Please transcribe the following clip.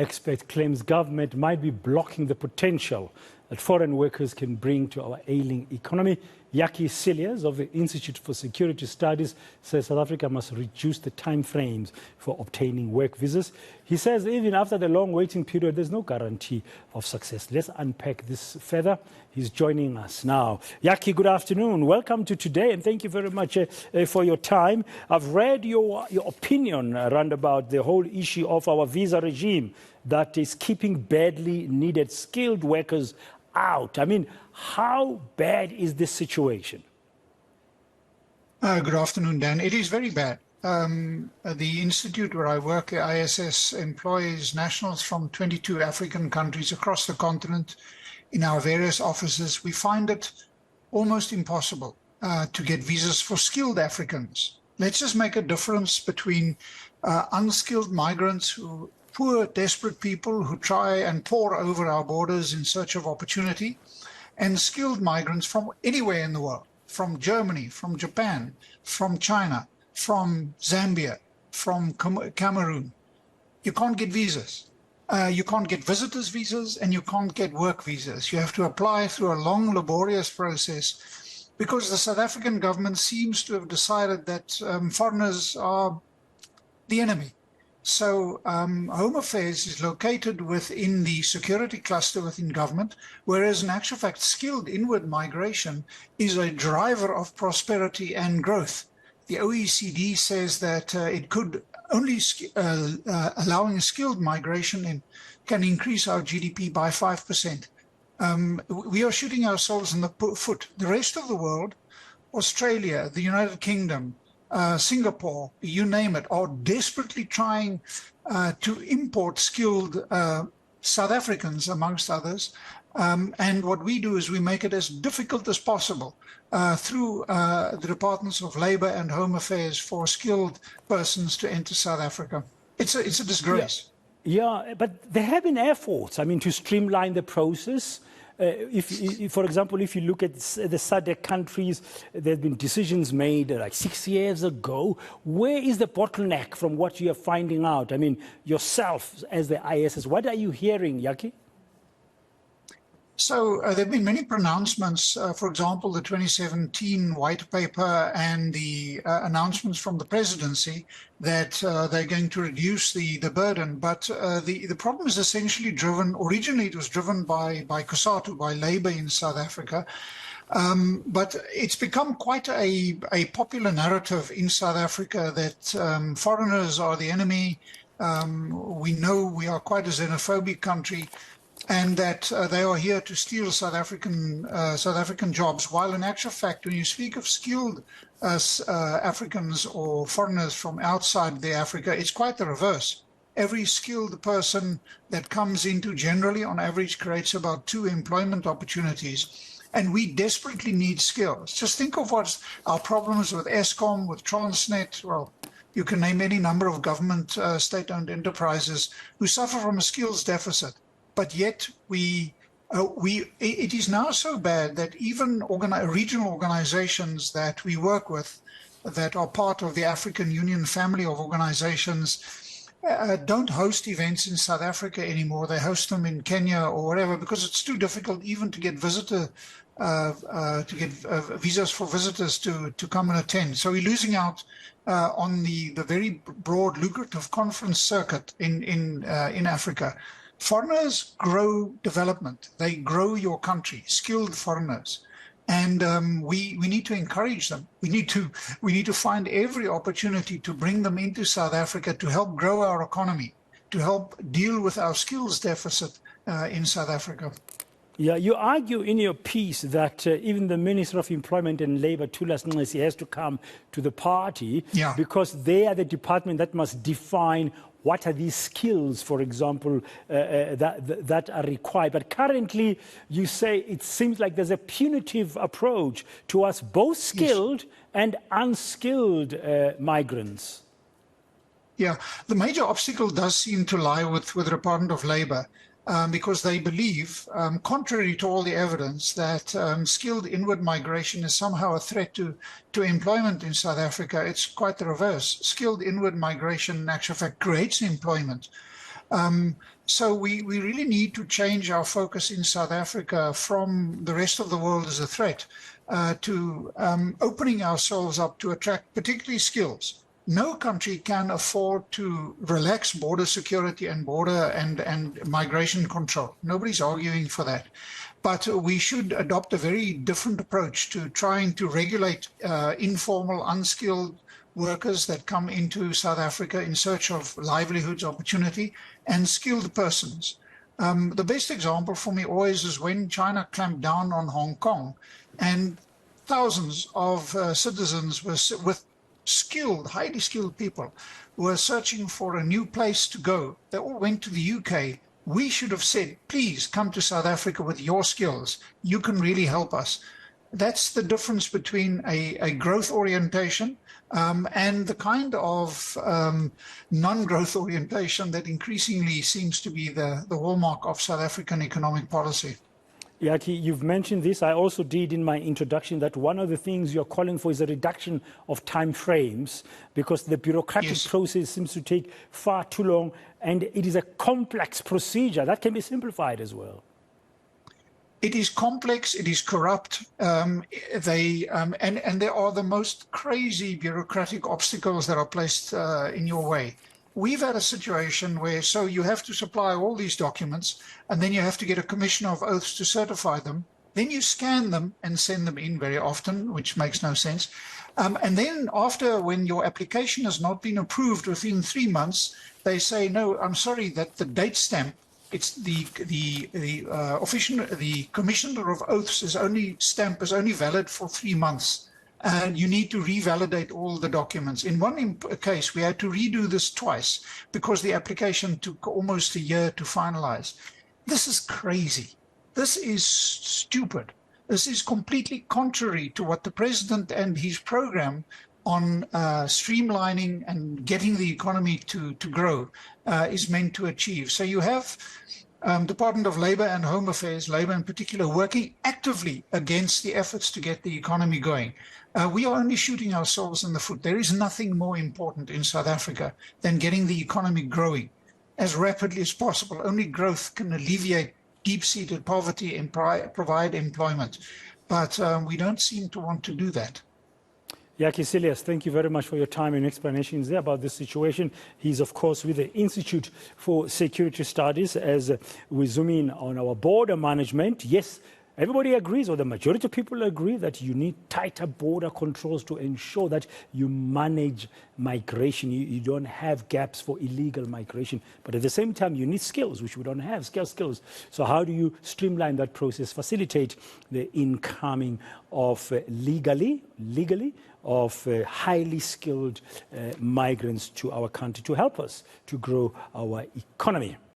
expert claims government might be blocking the potential that foreign workers can bring to our ailing economy. Jakkie Cilliers of the Institute for Security Studies says South Africa must reduce the timeframes for obtaining work visas. He says even after the long waiting period, there's no guarantee of success. Let's unpack this further. He's joining us now. Jakkie, good afternoon. Welcome to today, and thank you very much for your time. I've read your opinion around about the whole issue of our visa regime that is keeping badly needed skilled workers out. I mean, how bad is this situation? Good afternoon, Dan. It is very bad. The institute where I work, ISS, employs nationals from 22 African countries across the continent. In our various offices, we find it almost impossible to get visas for skilled Africans. Let's just make a difference between unskilled migrants, poor, desperate people who try and pour over our borders in search of opportunity, and skilled migrants from anywhere in the world, from Germany, from Japan, from China, from Zambia, from Cameroon. You can't get visas. You can't get visitors visas, and you can't get work visas. You have to apply through a long, laborious process because the South African government seems to have decided that foreigners are the enemy. So Home Affairs is located within the security cluster within government, whereas in actual fact, skilled inward migration is a driver of prosperity and growth. The OECD says that it could only allowing skilled migration can increase our GDP by 5%. We are shooting ourselves in the foot. The rest of the world, Australia, the United Kingdom, Singapore, you name it, are desperately trying to import skilled South Africans, amongst others. And what we do is we make it as difficult as possible through the Departments of Labour and Home Affairs for skilled persons to enter South Africa. It's a disgrace. Yeah, but there have been efforts, I mean, to streamline the process. For example, if you look at the SADC countries, there have been decisions made like 6 years ago. Where is the bottleneck from what you are finding out? I mean, yourself as the ISS, what are you hearing, Jakkie? So there have been many pronouncements, for example, the 2017 white paper and the announcements from the presidency that they're going to reduce the burden. But the problem is essentially driven, originally it was driven by COSATU, by Labour in South Africa. But it's become quite a popular narrative in South Africa that foreigners are the enemy. We know we are quite a xenophobic country, and that they are here to steal South African jobs, while in actual fact, when you speak of skilled Africans or foreigners from outside the Africa, it's quite the reverse. Every skilled person that comes into generally, on average, creates about 2 employment opportunities. And we desperately need skills. Just think of what's our problems with Eskom, with Transnet. Well, you can name any number of government state-owned enterprises who suffer from a skills deficit. But yet it is now so bad that even regional organizations that we work with that are part of the African Union family of organizations don't host events in South Africa anymore. They host them in Kenya or wherever because it's too difficult even to get visas for visitors to come and attend. So we're losing out on the very broad, lucrative conference circuit in Africa. Foreigners grow development. They grow your country, skilled foreigners. And we need to encourage them. We need to find every opportunity to bring them into South Africa to help grow our economy, to help deal with our skills deficit in South Africa. Yeah, you argue in your piece that even the Minister of Employment and Labour, Thulas Nxesi, has to come to the party because they are the department that must define what are these skills, for example, that are required. But currently, you say it seems like there's a punitive approach towards both skilled and unskilled migrants. Yeah, the major obstacle does seem to lie with the Department of Labour. Because they believe, contrary to all the evidence, that skilled inward migration is somehow a threat to employment in South Africa. It's quite the reverse. Skilled inward migration, in actual fact, creates employment. So we really need to change our focus in South Africa from the rest of the world as a threat to opening ourselves up to attract particularly skills. No country can afford to relax border security and border and migration control. Nobody's arguing for that. But we should adopt a very different approach to trying to regulate informal, unskilled workers that come into South Africa in search of livelihoods, opportunity, and skilled persons. The best example for me always is when China clamped down on Hong Kong and thousands of citizens with skilled, highly skilled people were searching for a new place to go. They all went to the UK. We should have said, please come to South Africa with your skills. You can really help us. That's the difference between a growth orientation and the kind of non-growth orientation that increasingly seems to be the hallmark of South African economic policy. Jakkie, you've mentioned this. I also did in my introduction that one of the things you're calling for is a reduction of time frames because the bureaucratic process seems to take far too long and it is a complex procedure that can be simplified as well. It is complex, it is corrupt, and there are the most crazy bureaucratic obstacles that are placed in your way. We've had a situation where, so you have to supply all these documents, and then you have to get a commissioner of oaths to certify them. Then you scan them and send them in very often, which makes no sense. And then after, when your application has not been approved within 3 months, they say, no, I'm sorry, that the date stamp, it's the commissioner of oaths stamp is only valid for 3 months. And you need to revalidate all the documents. In one case, we had to redo this twice because the application took almost a year to finalize. This is crazy. This is stupid. This is completely contrary to what the president and his program on streamlining and getting the economy to grow is meant to achieve. So you have Department of Labor and Home Affairs, Labor in particular, working actively against the efforts to get the economy going. We are only shooting ourselves in the foot. There is nothing more important in South Africa than getting the economy growing as rapidly as possible. Only growth can alleviate deep-seated poverty and provide employment. But we don't seem to want to do that. Jakkie Cilliers, thank you very much for your time and explanations there about this situation. He's, of course, with the Institute for Security Studies. As we zoom in on our border management, yes, everybody agrees, or the majority of people agree, that you need tighter border controls to ensure that you manage migration. You don't have gaps for illegal migration. But at the same time, you need skills, which we don't have, skills. So how do you streamline that process, facilitate the incoming of legally, of highly skilled migrants to our country to help us to grow our economy?